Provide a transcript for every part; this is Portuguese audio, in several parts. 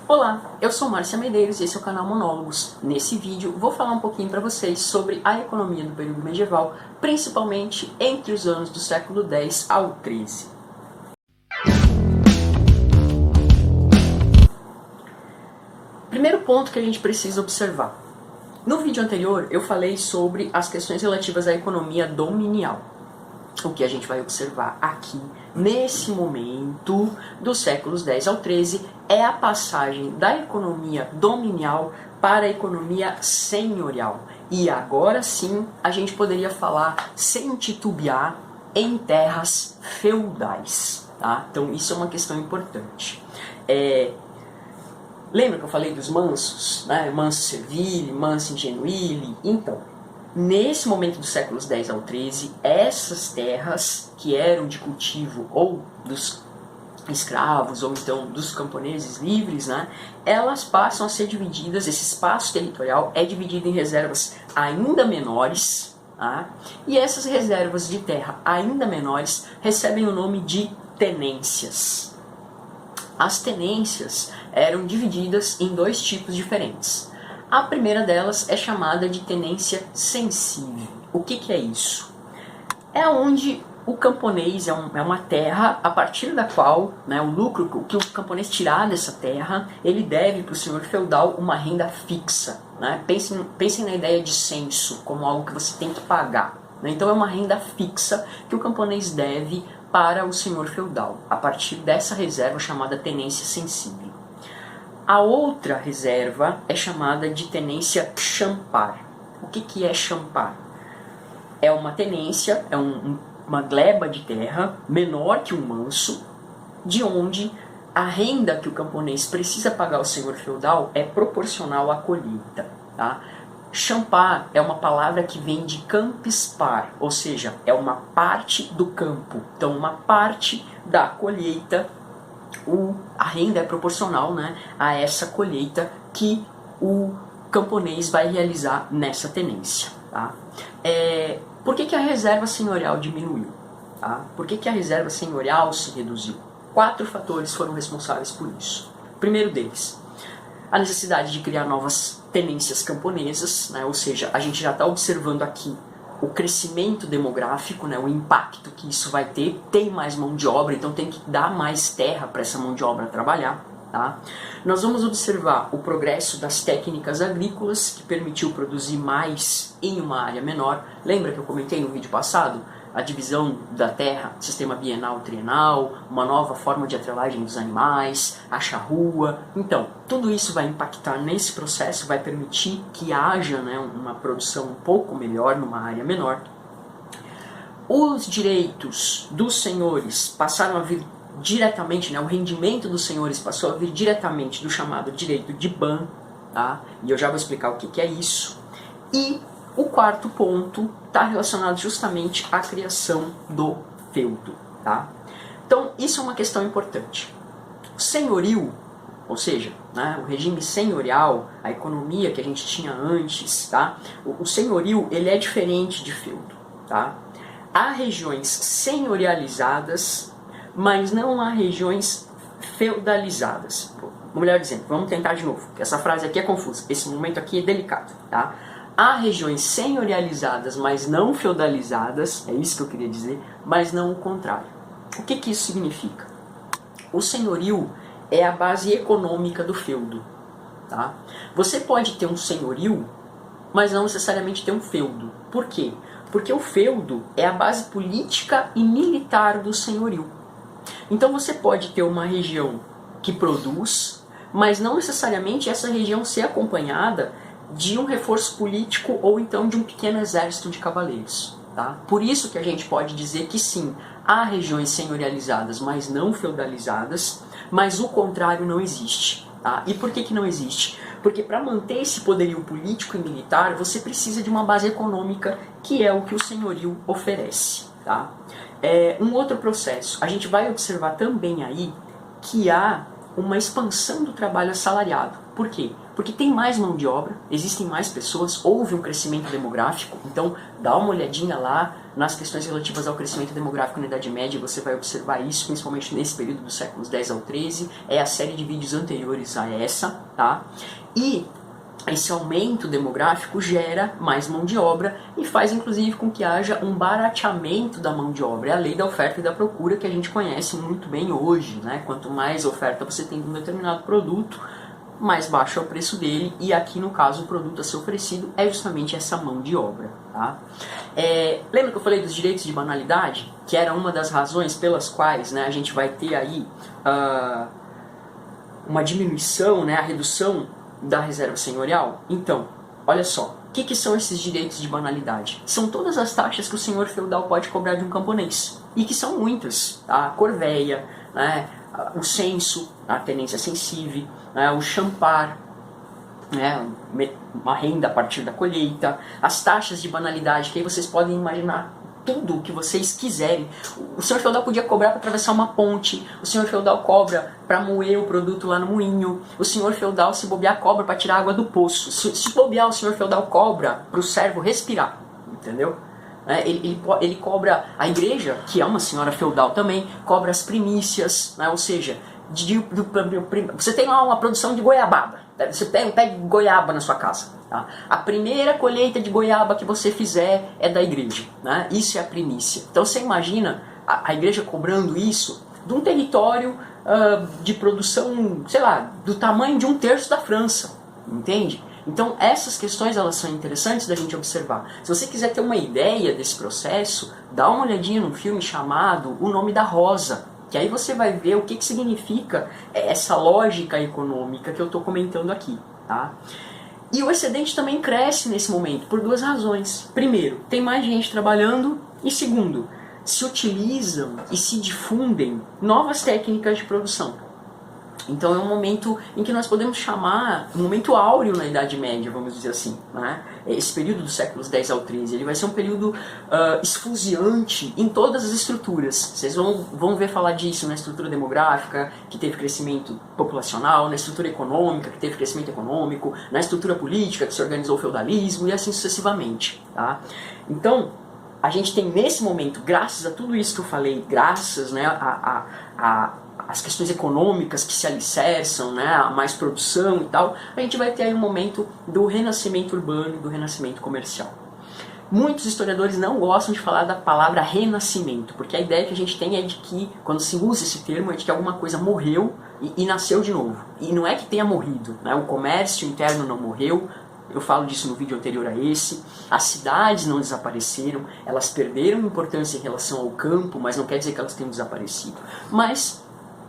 Olá, eu sou Márcia Medeiros e esse é o canal Monólogos. Nesse vídeo vou falar um pouquinho para vocês sobre a economia do período medieval, principalmente entre os anos do século X ao XIII. Primeiro ponto que a gente precisa observar. No vídeo anterior eu falei sobre as questões relativas à economia dominial. O que a gente vai observar aqui, nesse momento dos séculos X ao XIII, é a passagem da economia dominial para a economia senhorial. E agora sim, a gente poderia falar, sem titubear, em terras feudais. Tá? Então isso é uma questão importante. Lembra que eu falei dos mansos? Né? Manso servile, manso ingenuile? Então, nesse momento dos séculos X ao XIII, essas terras que eram de cultivo ou dos escravos ou então dos camponeses livres, né, elas passam a ser divididas, esse espaço territorial é dividido em reservas ainda menores, tá? E essas reservas de terra ainda menores recebem o nome de tenências. As tenências eram divididas em dois tipos diferentes. A primeira delas é chamada de tenência sensível. O que é isso? É onde o camponês é uma terra a partir da qual, né, o lucro que o camponês tirar dessa terra, ele deve para o senhor feudal uma renda fixa. Né? Pensem na ideia de censo como algo que você tem que pagar. Né? Então é uma renda fixa que o camponês deve para o senhor feudal, a partir dessa reserva chamada tenência sensível. A outra reserva é chamada de tenência champar. O que é champar? É uma tenência, é uma gleba de terra menor que um manso, de onde a renda que o camponês precisa pagar ao senhor feudal é proporcional à colheita. Tá? Champar é uma palavra que vem de campispar, ou seja, é uma parte do campo. Então, uma parte da colheita, a renda é proporcional, né, a essa colheita que o camponês vai realizar nessa tenência. Tá? Por que a reserva senhorial diminuiu? Tá? Por que a reserva senhorial se reduziu? 4 fatores foram responsáveis por isso. O primeiro deles, a necessidade de criar novas tenências camponesas, né? Ou seja, a gente já está observando aqui o crescimento demográfico, né? O impacto que isso vai ter, tem mais mão de obra, então tem que dar mais terra para essa mão de obra trabalhar. Tá? Nós vamos observar o progresso das técnicas agrícolas, que permitiu produzir mais em uma área menor. Lembra que eu comentei no vídeo passado? A divisão da terra, sistema bienal, trienal, uma nova forma de atrelagem dos animais, a charrua. Então, tudo isso vai impactar nesse processo, vai permitir que haja, né, uma produção um pouco melhor numa área menor. Os direitos dos senhores passaram a vir diretamente, né, o rendimento dos senhores passou a vir diretamente do chamado direito de ban, tá? E eu já vou explicar o que é isso. E o quarto ponto está relacionado justamente à criação do feudo. Tá? Então, isso é uma questão importante. O senhorio, ou seja, né, o regime senhorial, a economia que a gente tinha antes, tá? O senhorio ele é diferente de feudo. Tá? Há regiões senhorializadas, mas não há regiões feudalizadas. Melhor dizendo, vamos tentar de novo, porque essa frase aqui é confusa, esse momento aqui é delicado. Tá? Há regiões senhorializadas, mas não feudalizadas, é isso que eu queria dizer, mas não o contrário. O que isso significa? O senhorio é a base econômica do feudo. Tá? Você pode ter um senhorio, mas não necessariamente ter um feudo. Por quê? Porque o feudo é a base política e militar do senhorio. Então você pode ter uma região que produz, mas não necessariamente essa região ser acompanhada de um reforço político ou então de um pequeno exército de cavaleiros. Tá? Por isso que a gente pode dizer que sim, há regiões senhorializadas, mas não feudalizadas, mas o contrário não existe. Tá? E por que não existe? Porque para manter esse poderio político e militar, você precisa de uma base econômica, que é o que o senhorio oferece. Tá? Um outro processo, a gente vai observar também aí que há uma expansão do trabalho assalariado. Por quê? Porque tem mais mão de obra, existem mais pessoas, houve um crescimento demográfico, então dá uma olhadinha lá nas questões relativas ao crescimento demográfico na Idade Média, você vai observar isso, principalmente nesse período dos séculos X ao XIII, é a série de vídeos anteriores a essa, tá? E esse aumento demográfico gera mais mão de obra e faz inclusive com que haja um barateamento da mão de obra. É a lei da oferta e da procura que a gente conhece muito bem hoje, né? Quanto mais oferta você tem de um determinado produto, mais baixo é o preço dele, e aqui no caso o produto a ser oferecido é justamente essa mão de obra. Tá? Lembra que eu falei dos direitos de banalidade? Que era uma das razões pelas quais, né, a gente vai ter aí uma diminuição, né, a redução da reserva senhorial? Então, olha só, o que são esses direitos de banalidade? São todas as taxas que o senhor feudal pode cobrar de um camponês, e que são muitas, tá? A corveia, né, o censo, a tenência censive, né, o champar, né, uma renda a partir da colheita, as taxas de banalidade, que aí vocês podem imaginar tudo o que vocês quiserem. O senhor feudal podia cobrar para atravessar uma ponte, o senhor feudal cobra para moer o produto lá no moinho, o senhor feudal, se bobear, cobra para tirar água do poço, se bobear, o senhor feudal cobra para o servo respirar, entendeu? Ele cobra a igreja, que é uma senhora feudal também, cobra as primícias, né? Ou seja, você tem lá uma produção de goiabada, você pega um pé de goiaba na sua casa, tá? A primeira colheita de goiaba que você fizer é da igreja, né? Isso é a primícia. Então você imagina a igreja cobrando isso de um território de produção, sei lá, do tamanho de 1/3 da França, entende? Então essas questões, elas são interessantes da gente observar. Se você quiser ter uma ideia desse processo, dá uma olhadinha num filme chamado O Nome da Rosa, que aí você vai ver o que significa essa lógica econômica que eu estou comentando aqui, tá? E o excedente também cresce nesse momento por duas razões. Primeiro, tem mais gente trabalhando, e segundo, se utilizam e se difundem novas técnicas de produção. Então é um momento em que nós podemos chamar um momento áureo na Idade Média, vamos dizer assim, né? Esse período dos séculos X ao XIII, ele vai ser um período esfuziante em todas as estruturas. Vocês vão ver falar disso na estrutura demográfica, que teve crescimento populacional, na estrutura econômica, que teve crescimento econômico, na estrutura política, que se organizou o feudalismo, e assim sucessivamente, tá? Então, a gente tem nesse momento, graças a tudo isso que eu falei, graças, né, as questões econômicas que se alicerçam, né, a mais produção e tal, a gente vai ter aí um momento do renascimento urbano e do renascimento comercial. Muitos historiadores não gostam de falar da palavra renascimento, porque a ideia que a gente tem é de que, quando se usa esse termo, é de que alguma coisa morreu e nasceu de novo. E não é que tenha morrido, né? O comércio interno não morreu, eu falo disso no vídeo anterior a esse. As cidades não desapareceram, elas perderam importância em relação ao campo, mas não quer dizer que elas tenham desaparecido. Mas,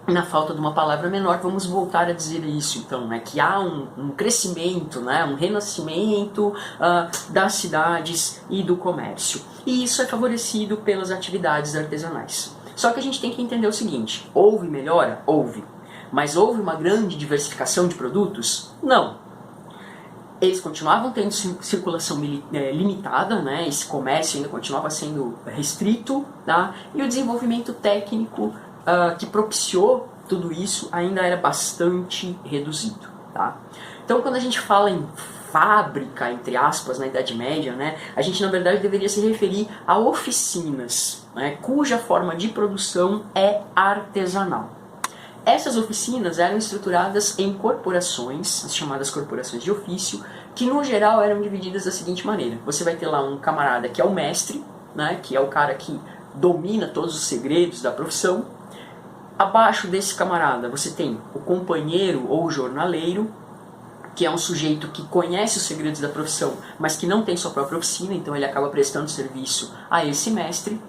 na falta de uma palavra menor, vamos voltar a dizer isso, então, né, que há um crescimento, né, um renascimento das cidades e do comércio. E isso é favorecido pelas atividades artesanais. Só que a gente tem que entender o seguinte: houve melhora? Houve. Mas houve uma grande diversificação de produtos? Não. Eles continuavam tendo circulação limitada, né? Esse comércio ainda continuava sendo restrito, tá? E o desenvolvimento técnico que propiciou tudo isso ainda era bastante reduzido, tá? Então, quando a gente fala em fábrica, entre aspas, na Idade Média, né, a gente na verdade deveria se referir a oficinas, né, cuja forma de produção é artesanal. Essas oficinas eram estruturadas em corporações, as chamadas corporações de ofício, que no geral eram divididas da seguinte maneira: você vai ter lá um camarada que é o mestre, né, que é o cara que domina todos os segredos da profissão. Abaixo desse camarada você tem o companheiro ou o jornaleiro, que é um sujeito que conhece os segredos da profissão, mas que não tem sua própria oficina, então ele acaba prestando serviço a esse mestre.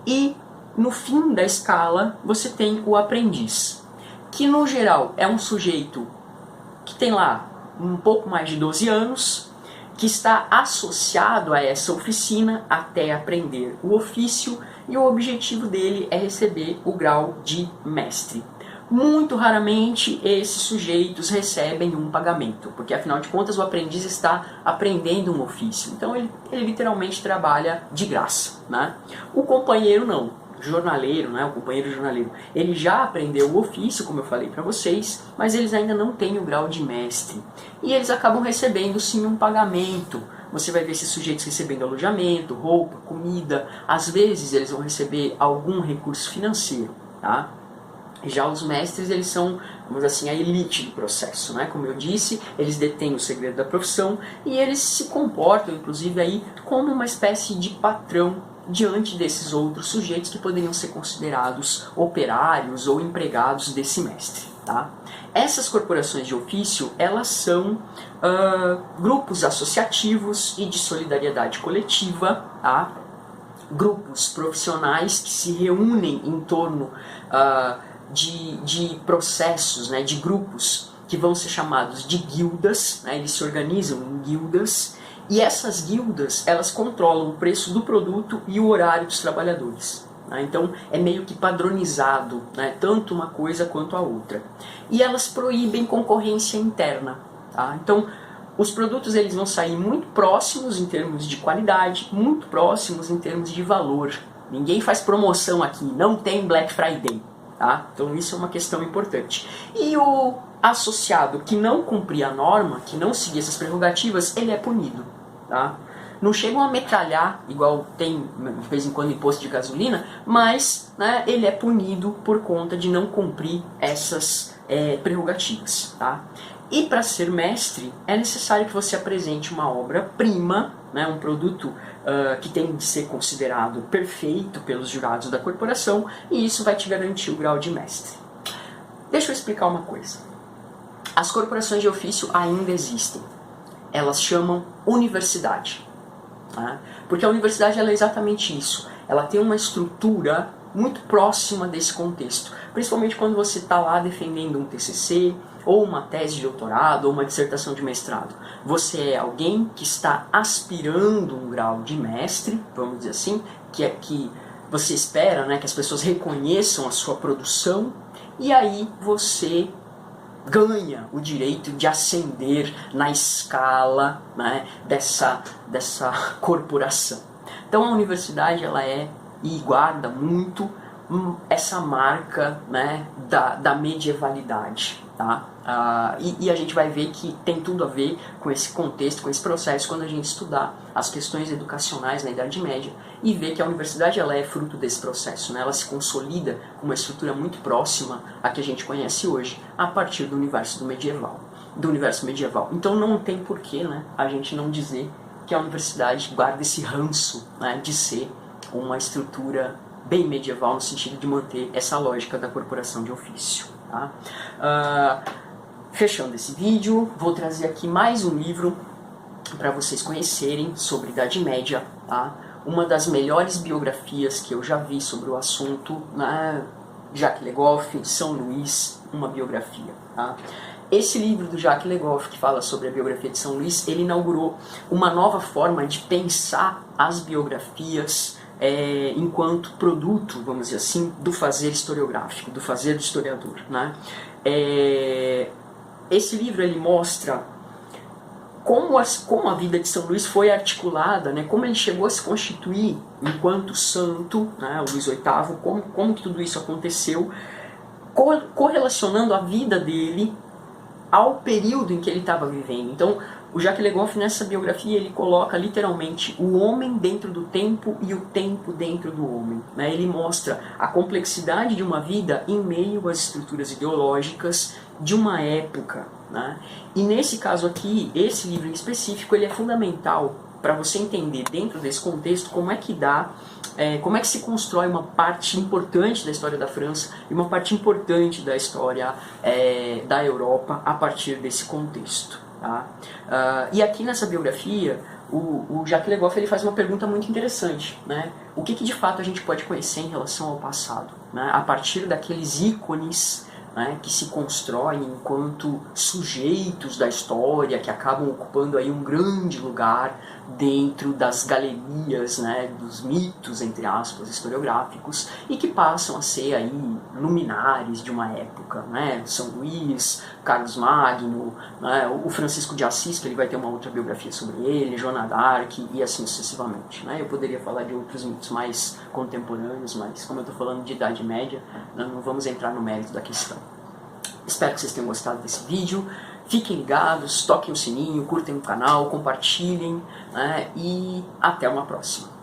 E no fim da escala você tem o aprendiz, que no geral é um sujeito que tem lá um pouco mais de 12 anos, que está associado a essa oficina até aprender o ofício, e o objetivo dele é receber o grau de mestre. Muito raramente esses sujeitos recebem um pagamento, porque afinal de contas o aprendiz está aprendendo um ofício, então ele literalmente trabalha de graça, né? O companheiro não. Jornaleiro, né, o companheiro jornaleiro, ele já aprendeu o ofício, como eu falei para vocês, mas eles ainda não têm o grau de mestre. E eles acabam recebendo sim um pagamento, você vai ver esses sujeitos recebendo alojamento, roupa, comida, às vezes eles vão receber algum recurso financeiro, tá? Já os mestres, eles são, vamos dizer assim, a elite do processo, né? Como eu disse, eles detêm o segredo da profissão e eles se comportam, inclusive, aí como uma espécie de patrão diante desses outros sujeitos que poderiam ser considerados operários ou empregados desse mestre, tá? Essas corporações de ofício, elas são grupos associativos e de solidariedade coletiva, tá? Grupos profissionais que se reúnem em torno de processos, né, de grupos que vão ser chamados de guildas, né, eles se organizam em guildas, e essas guildas, elas controlam o preço do produto e o horário dos trabalhadores. Né? Então é meio que padronizado, né, tanto uma coisa quanto a outra. E elas proíbem concorrência interna. Tá? Então os produtos eles vão sair muito próximos em termos de qualidade, muito próximos em termos de valor. Ninguém faz promoção aqui, não tem Black Friday. Tá? Então isso é uma questão importante. E o associado que não cumprir a norma, que não seguir essas prerrogativas, ele é punido. Tá? Não chegam a metralhar, igual tem de vez em quando imposto de gasolina, mas, né, ele é punido por conta de não cumprir essas prerrogativas. Tá? E para ser mestre, é necessário que você apresente uma obra-prima, né, um produto que tem de ser considerado perfeito pelos jurados da corporação, e isso vai te garantir o grau de mestre. Deixa eu explicar uma coisa. As corporações de ofício ainda existem. Elas chamam universidade. Né? Porque a universidade ela é exatamente isso. Ela tem uma estrutura muito próxima desse contexto. Principalmente quando você está lá defendendo um TCC, ou uma tese de doutorado, ou uma dissertação de mestrado. Você é alguém que está aspirando um grau de mestre, vamos dizer assim, que você espera, né, que as pessoas reconheçam a sua produção, e aí você ganha o direito de ascender na escala, né, dessa corporação. Então a universidade ela é e guarda muito essa marca, né, da medievalidade. Tá? E a gente vai ver que tem tudo a ver com esse contexto, com esse processo, quando a gente estudar as questões educacionais na Idade Média e ver que a universidade ela é fruto desse processo, né? Ela se consolida com uma estrutura muito próxima à que a gente conhece hoje, a partir do universo medieval. Então não tem porquê, né, a gente não dizer que a universidade guarda esse ranço, né, de ser uma estrutura bem medieval no sentido de manter essa lógica da corporação de ofício. Tá? Fechando esse vídeo, vou trazer aqui mais um livro para vocês conhecerem sobre Idade Média. Tá? Uma das melhores biografias que eu já vi sobre o assunto, né? Jacques Le Goff, São Luís, uma biografia. Tá? Esse livro do Jacques Le Goff, que fala sobre a biografia de São Luís, ele inaugurou uma nova forma de pensar as biografias enquanto produto, vamos dizer assim, do fazer historiográfico, do fazer do historiador. Né? Esse livro ele mostra como a vida de São Luís foi articulada, né? Como ele chegou a se constituir enquanto santo, né? O Luís VIII, como que tudo isso aconteceu, correlacionando a vida dele ao período em que ele estava vivendo. Então, o Jacques Le Goff, nessa biografia, ele coloca literalmente o homem dentro do tempo e o tempo dentro do homem. Né? Ele mostra a complexidade de uma vida em meio às estruturas ideológicas de uma época. Né? E nesse caso aqui, esse livro em específico, ele é fundamental para você entender dentro desse contexto como é que como é que se constrói uma parte importante da história da França e uma parte importante da história da Europa a partir desse contexto. Tá? E aqui nessa biografia, o Jacques Le Goff ele faz uma pergunta muito interessante. Né? O que de fato a gente pode conhecer em relação ao passado? Né? A partir daqueles ícones, né, que se constroem enquanto sujeitos da história, que acabam ocupando aí um grande lugar dentro das galerias, né, dos mitos, entre aspas, historiográficos, e que passam a ser aí luminares de uma época. Né, São Luís, Carlos Magno, né, o Francisco de Assis, que ele vai ter uma outra biografia sobre ele, Joana d'Arc e assim sucessivamente. Né. Eu poderia falar de outros mitos mais contemporâneos, mas como eu estou falando de Idade Média, não vamos entrar no mérito da questão. Espero que vocês tenham gostado desse vídeo. Fiquem ligados, toquem o sininho, curtem o canal, compartilhem, né, e até uma próxima.